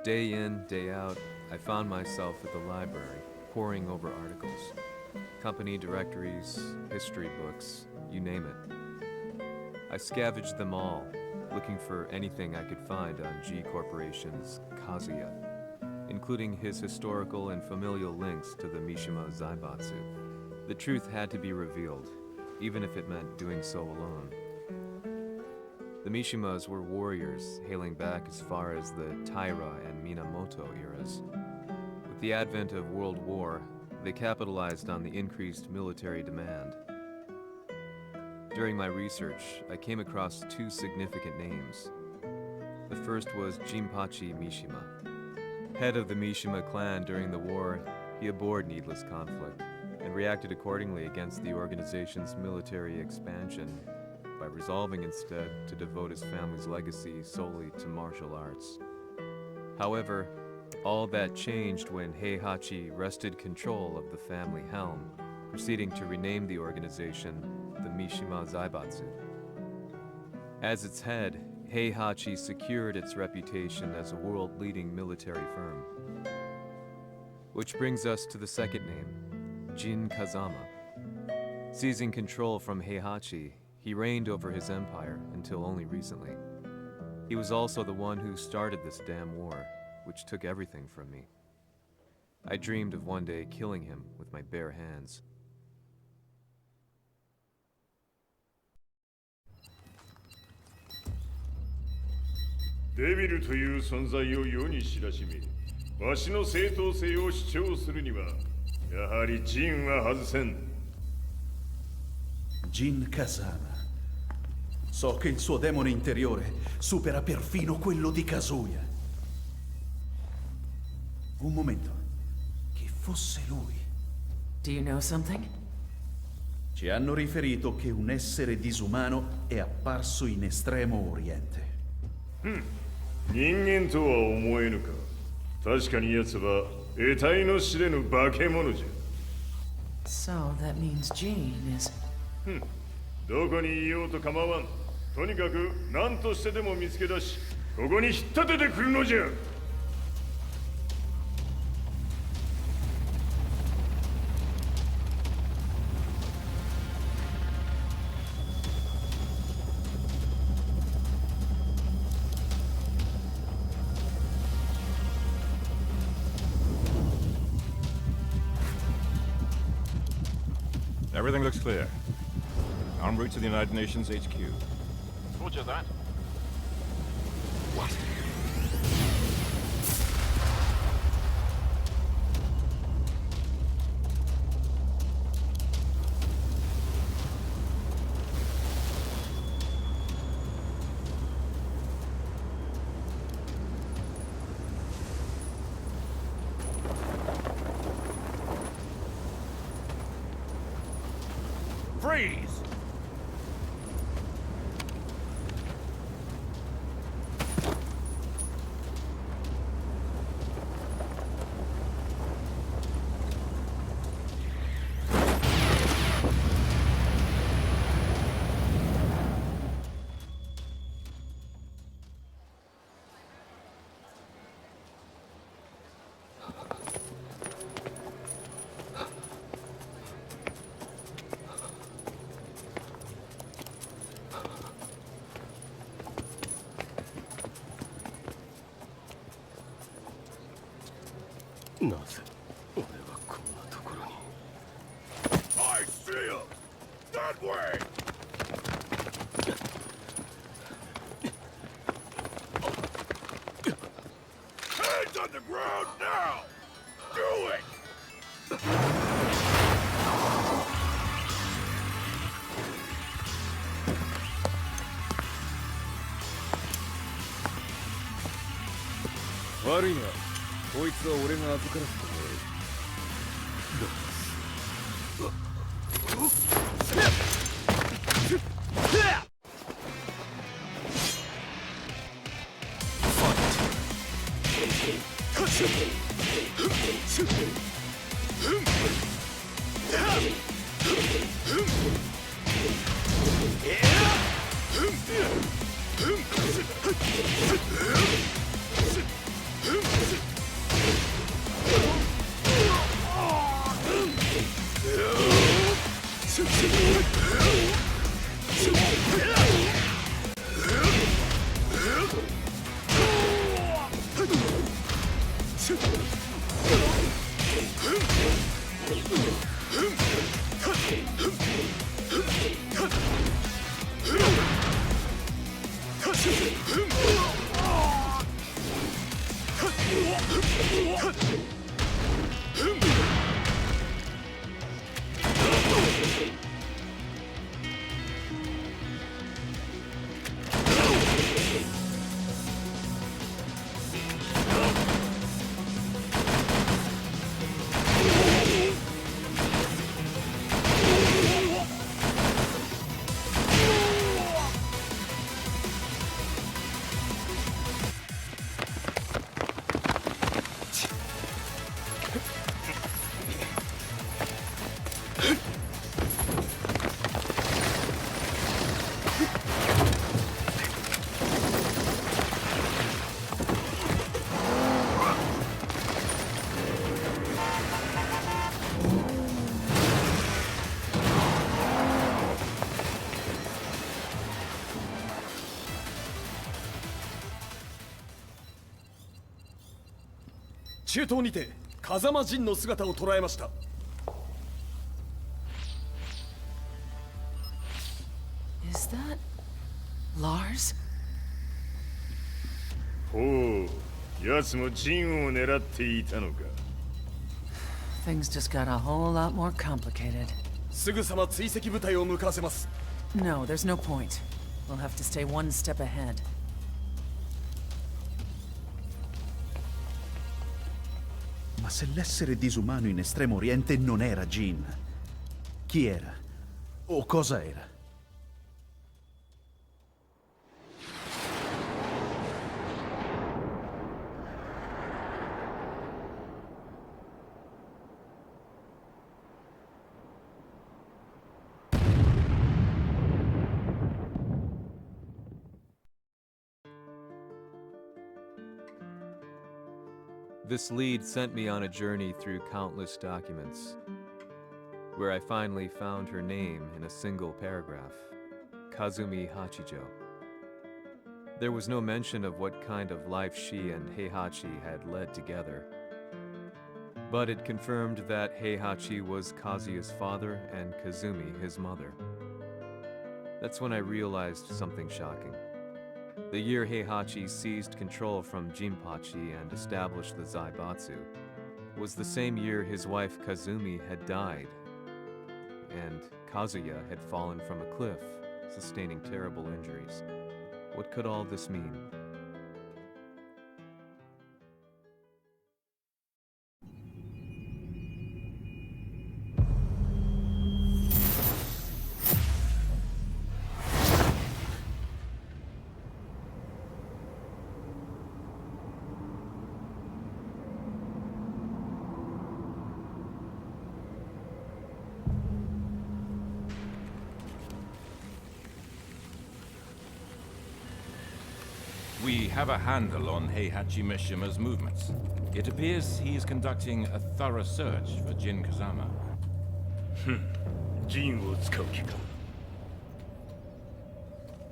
Day in, day out, I found myself at the library, poring over articles. Company directories, history books, you name it. I scavenged them all, looking for anything I could find on G Corporation's Kazuya, including his historical and familial links to the Mishima Zaibatsu. The truth had to be revealed, even if it meant doing so alone. The Mishimas were warriors hailing back as far as the Taira and Minamoto eras. With the advent of World War, they capitalized on the increased military demand. During my research, I came across two significant names. The first was Jinpachi Mishima. Head of the Mishima clan during the war, he abhorred needless conflict and reacted accordingly against the organization's military expansion by resolving instead to devote his family's legacy solely to martial arts. However, all that changed when Heihachi wrested control of the family helm, proceeding to rename the organization the Mishima Zaibatsu. As its head, Heihachi secured its reputation as a world-leading military firm. Which brings us to the second name, Jin Kazama. Seizing control from Heihachi, he reigned over his empire until only recently. He was also the one who started this damn war, which took everything from me. I dreamed of one day killing him with my bare hands. Devil という存在を世に知らしめ、わしの正当性を主張するには、やはりジンは外せん。Jin Kazama. So che il suo demone interiore supera perfino quello di Kazuya. Un momento. Che fosse lui. Do you know something? Ci hanno riferito che un essere disumano è apparso in Estremo Oriente. 人間とは思えぬか。確かに奴は得体の知れぬ化け物じゃ。So that means Jean is... どこにいようと構わん。とにかく何としてでも見つけ出し、ここに引っ立ててくるのじゃ。Everything looks clear. En route to the United Nations HQ. Roger that. What? Freeze! I see him! That way! Hands on the ground now! Do it! Worry not. こいつは俺が預からせてもらう。Fight! 中東にて風間陣の姿を捉えました。 Is that Lars? ほう、奴もジンを狙っていたのか。 Things just got a whole lot more complicated. すぐさま追跡部隊を向かわせます。 No, there's no point. We'll have to stay one step ahead. Ma se l'essere disumano in Estremo Oriente non era Jin, chi era? O cosa era? This lead sent me on a journey through countless documents, where I finally found her name in a single paragraph, Kazumi Hachijo. There was no mention of what kind of life she and Heihachi had led together, but it confirmed that Heihachi was Kazuya's father and Kazumi his mother. That's when I realized something shocking. The year Heihachi seized control from Jinpachi and established the Zaibatsu was the same year his wife Kazumi had died, and Kazuya had fallen from a cliff, sustaining terrible injuries. What could all this mean? We have a handle on Heihachi Mishima's movements. It appears he is conducting a thorough search for Jin Kazama. ジンを使う気か。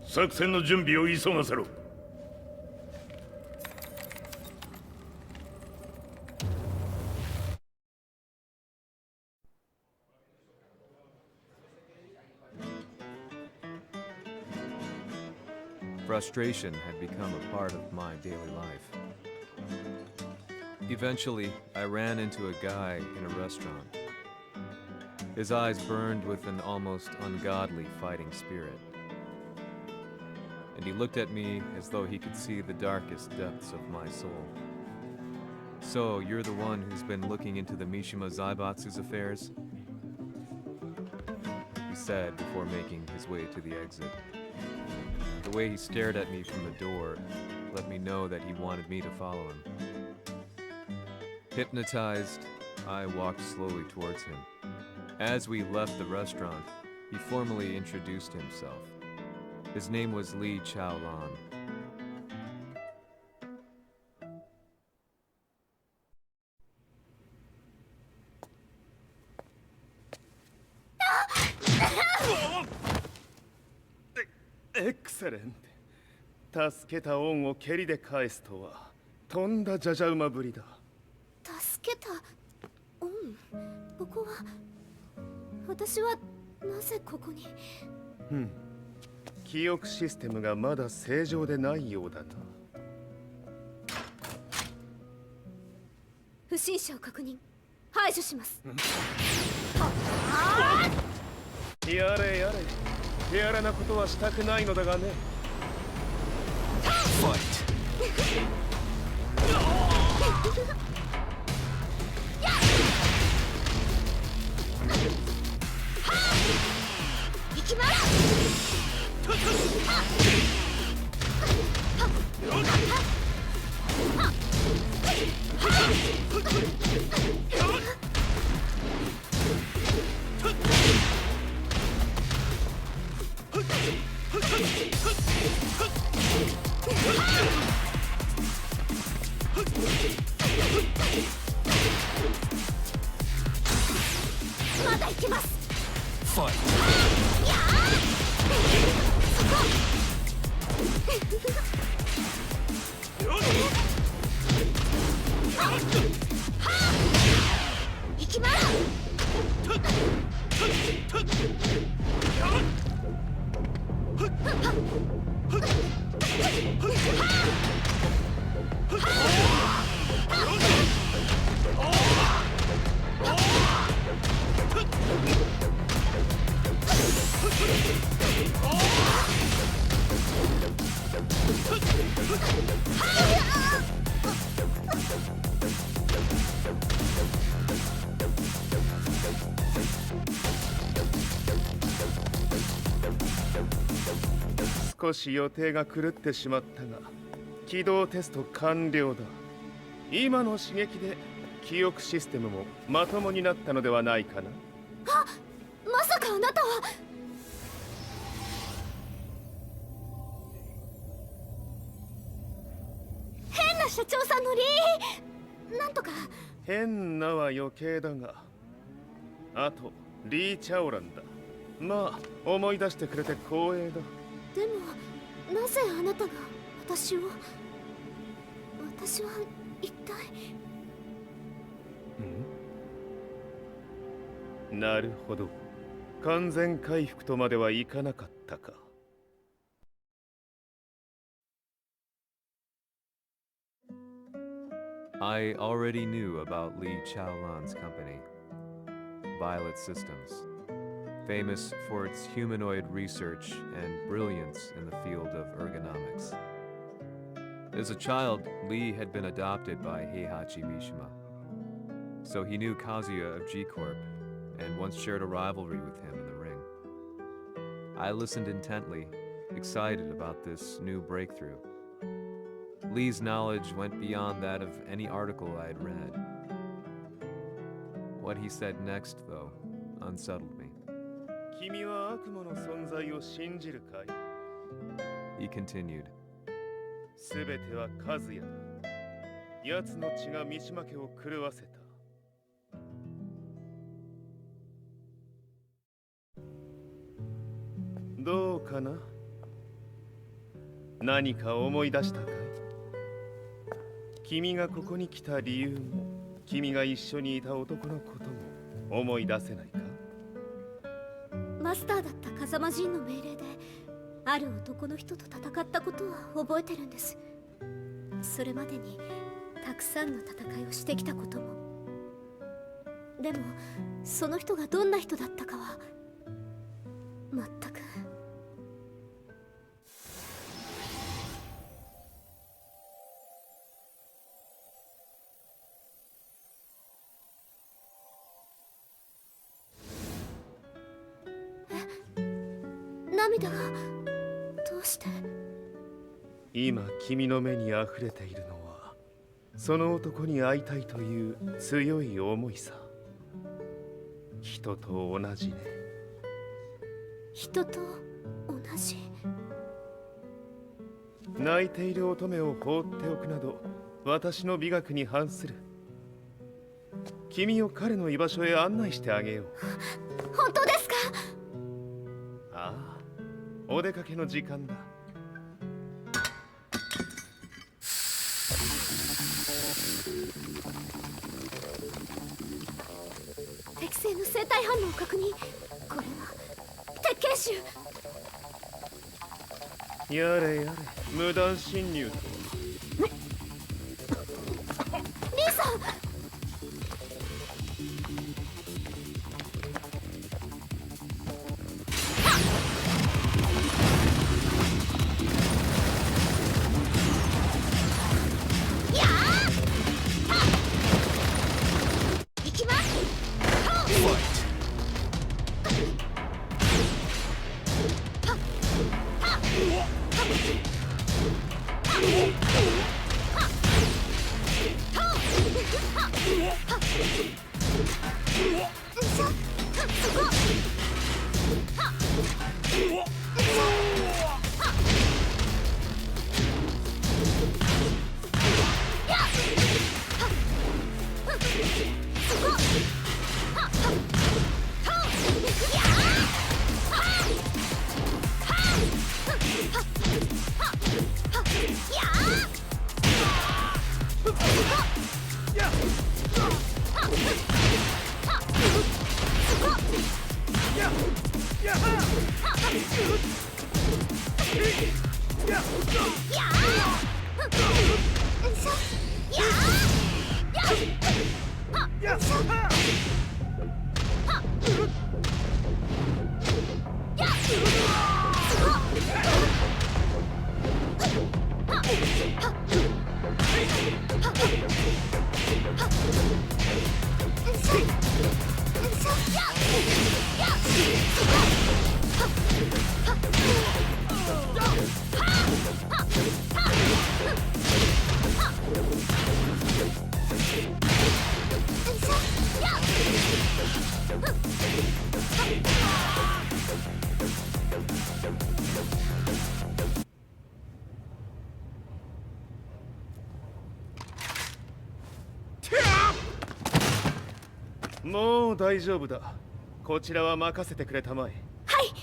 作戦の準備を急がせろ。 Frustration had become a part of my daily life. Eventually, I ran into a guy in a restaurant. His eyes burned with an almost ungodly fighting spirit. And he looked at me as though he could see the darkest depths of my soul. So, you're the one who's been looking into the Mishima Zaibatsu's affairs? He said before making his way to the exit. The way he stared at me from the door let me know that he wanted me to follow him. Hypnotized, I walked slowly towards him. As we left the restaurant, he formally introduced himself. His name was Li Chaolan. Excellent. 助けた恩を蹴りで返すとはとんだじゃじゃ馬ぶりだ。助けた恩、ここは私はなぜここに。記憶システムがまだ正常でないようだな。不審者を確認。排除します。やれやれ。手荒なことはしたくないのだがね。行きます。まだ行きます。行きます。少し予定が狂ってしまったが、起動テスト完了だ。今の刺激で記憶システムもまともになったのではないかな。まさかあなたは。変な社長さんのなんとか。変なは余計だが、あとリー・チャオランだ。まあ思い出してくれて光栄だ。でもなぜあなたが私は一体。なるほど。完全回復とまではいかなかったか。I already knew about Li Chaolan's company, Violet Systems, famous for its humanoid research and brilliance in the field of ergonomics. As a child, Li had been adopted by Heihachi Mishima, so he knew Kazuya of G-Corp and once shared a rivalry with him in the ring. I listened intently, excited about this new breakthrough. Lee's knowledge went beyond that of any article I had read. What he said next, though, unsettled me. 君は悪魔の存在を信じるかい? He continued. すべては和也だ。奴の血が三島家を狂わせた。どうかな？何か思い出したかい？君がここに来た理由も、君が一緒にいた男のことも思い出せないか？マスターだった風間陣の命令である男の人と戦ったことは覚えてるんです。それまでにたくさんの戦いをしてきたことも。でもその人がどんな人だったかは全く。涙がどうして？今君の目にあふれているのはその男に会いたいという強い思いさ。人と同じね。人と同じ？泣いている乙女を放っておくなど私の美学に反する。君を彼の居場所へ案内してあげよう。本当ですか？ああ、お出かけの時間だ。適正の生体反応を確認。これは鉄拳臭。やれやれ、無断侵入とは。リンさん。もう大丈夫だ。こちらは任せてくれたまえ。はい。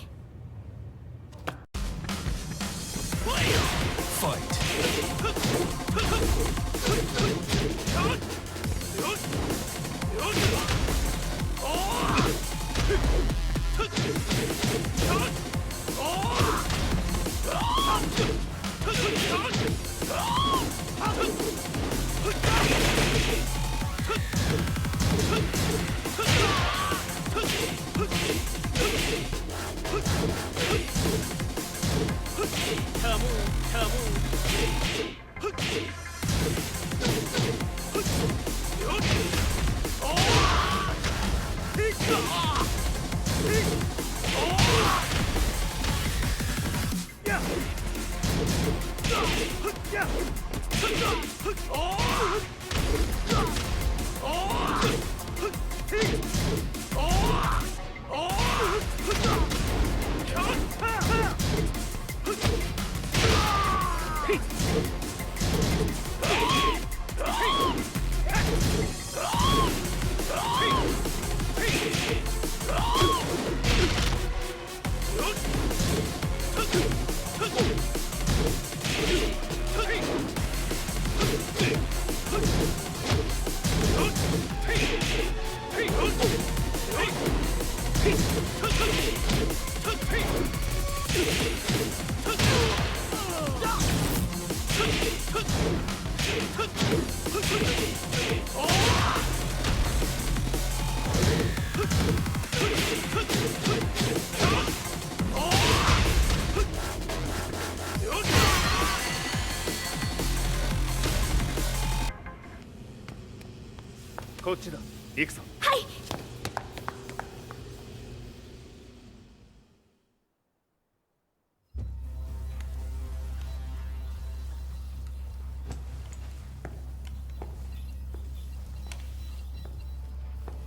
こっちだ。行くぞ。はい。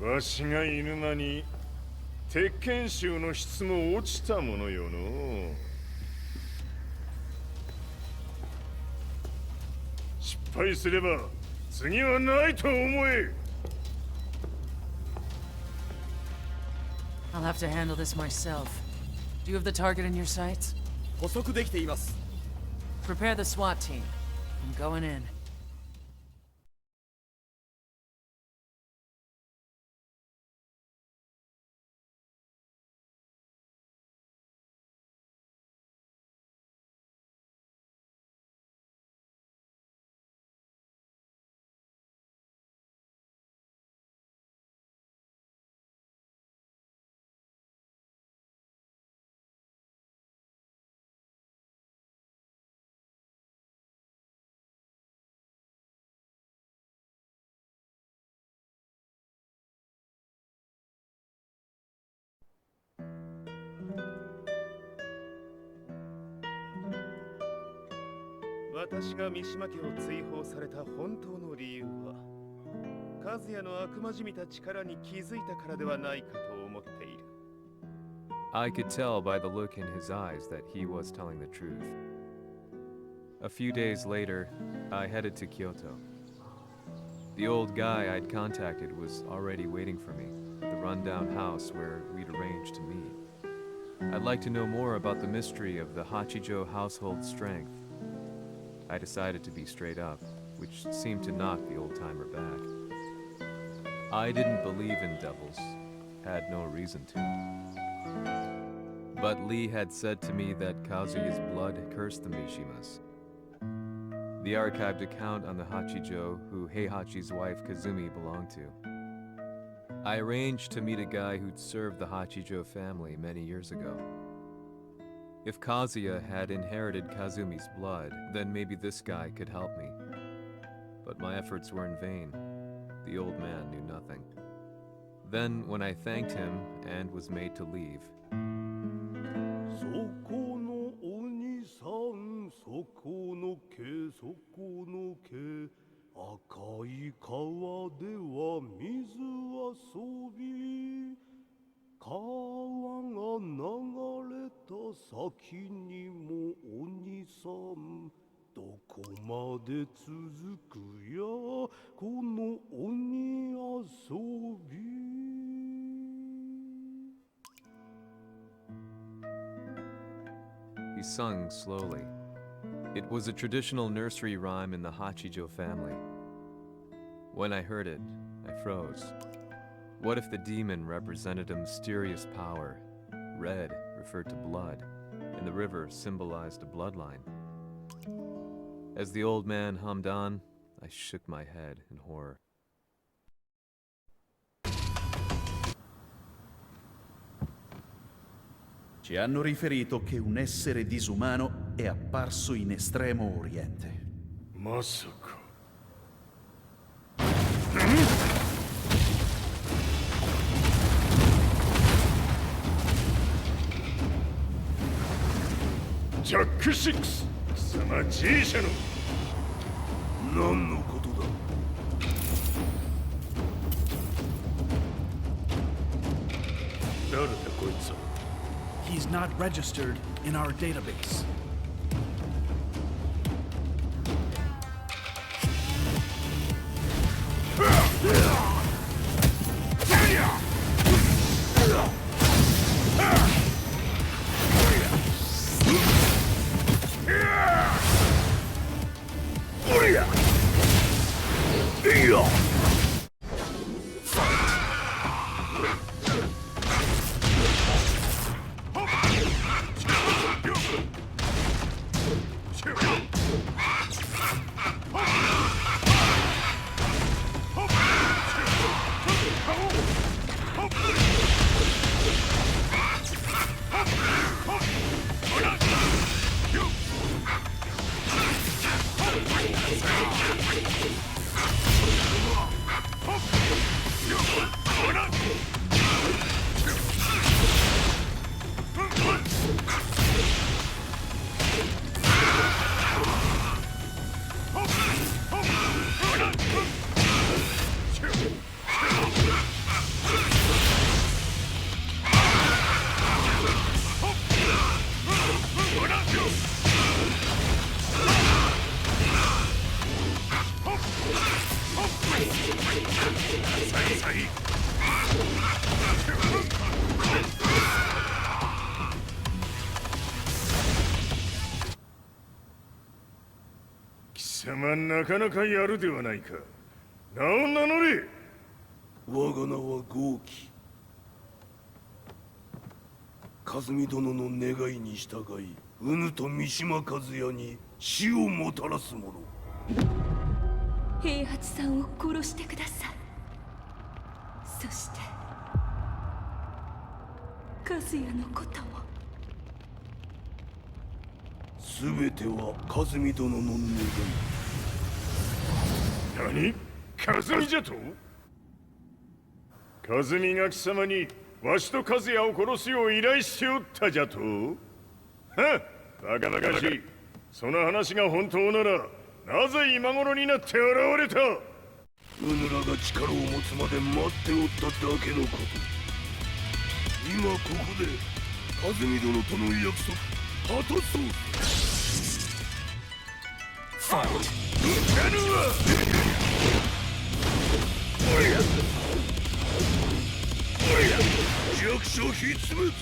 わしがいる間に鉄拳衆の質も落ちたものよの。失敗すれば次はないと思え。I'll have to handle this myself. Do you have the target in your sights? 捕捉できています。 Prepare the SWAT team. I'm going in. 私が三島家を追放された本当の理由は和也の悪魔じみた力に気づいたからではないかと思っている。 I could tell by the look in his eyes that he was telling the truth. A few days later, I headed to Kyoto. The old guy I'd contacted was already waiting for me at the rundown house where we'd arranged to meet. I'd like to know more about the mystery of the Hachijo household strength. I decided to be straight up, which seemed to knock the old-timer back. I didn't believe in devils, had no reason to. But Lee had said to me that Kazuya's blood cursed the Mishimas. The archived account on the Hachijo who Heihachi's wife Kazumi belonged to. I arranged to meet a guy who'd served the Hachijo family many years ago. If Kazuya had inherited Kazumi's blood, then maybe this guy could help me. But my efforts were in vain. The old man knew nothing. Then, when I thanked him and was made to leave, そこの鬼さん、そこの毛、そこの毛、赤い川では水遊び、川が流れた先にも鬼さん、どこまで続くやこの鬼遊び。he sung slowly. It was a traditional nursery rhyme in the Hachijo family. When I heard it, I froze. What if the demon represented a mysterious power? Red referred to blood, and the river symbolized a bloodline. As the old man hummed on, I shook my head in horror. Ci hanno riferito che un essere disumano è apparso in Estremo Oriente. まさか。ジャック6、貴様 G 社の何のことだ。誰だこいつは。 He's not registered in our database. Hey! 貴様なかなかやるではないか。名を名乗れ。我が名は豪輝。和美殿の願いに従いうぬと三島和也に死をもたらす者。平八さんを殺してください。そして和也のことも。すべては和美殿の願い。何？和美じゃと？和美が貴様にわしと和也を殺すよう依頼しておったじゃと？はっ、バカバカしい。その話が本当ならなぜ今頃になって現れた。うぬらが力を持つまで待っておっただけのこと。今ここで和美殿との約束果たそう。ファイト。撃たぬわ。おりゃ弱小必滅。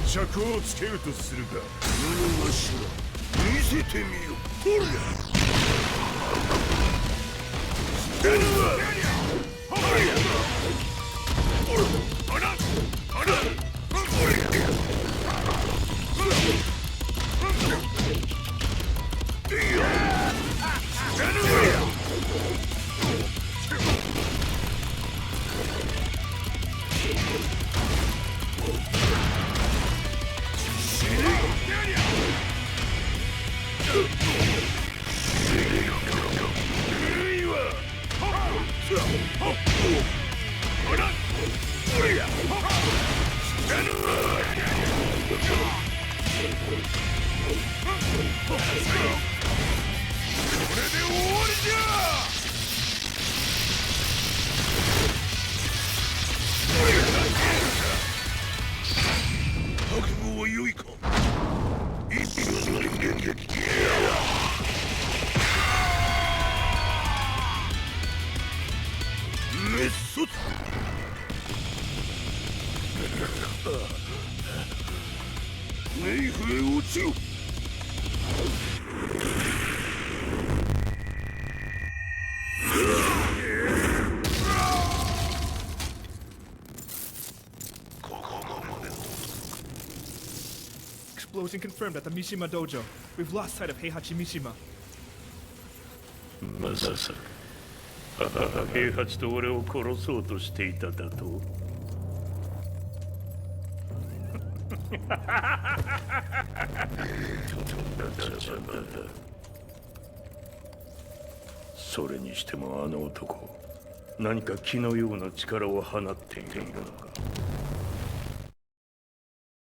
決着をつけるとするか。布わしは見せてみよ。ほら捨てるわ。ほらあらあら覚悟は良いか。滅卒。冥府へ落ちろ。Explosion confirmed at the Mishima dojo. We've lost sight of Heihachi Mishima. まさか平八と俺を殺そうとしていただと。それにしてもあの男、何か気のような力を放っているのか。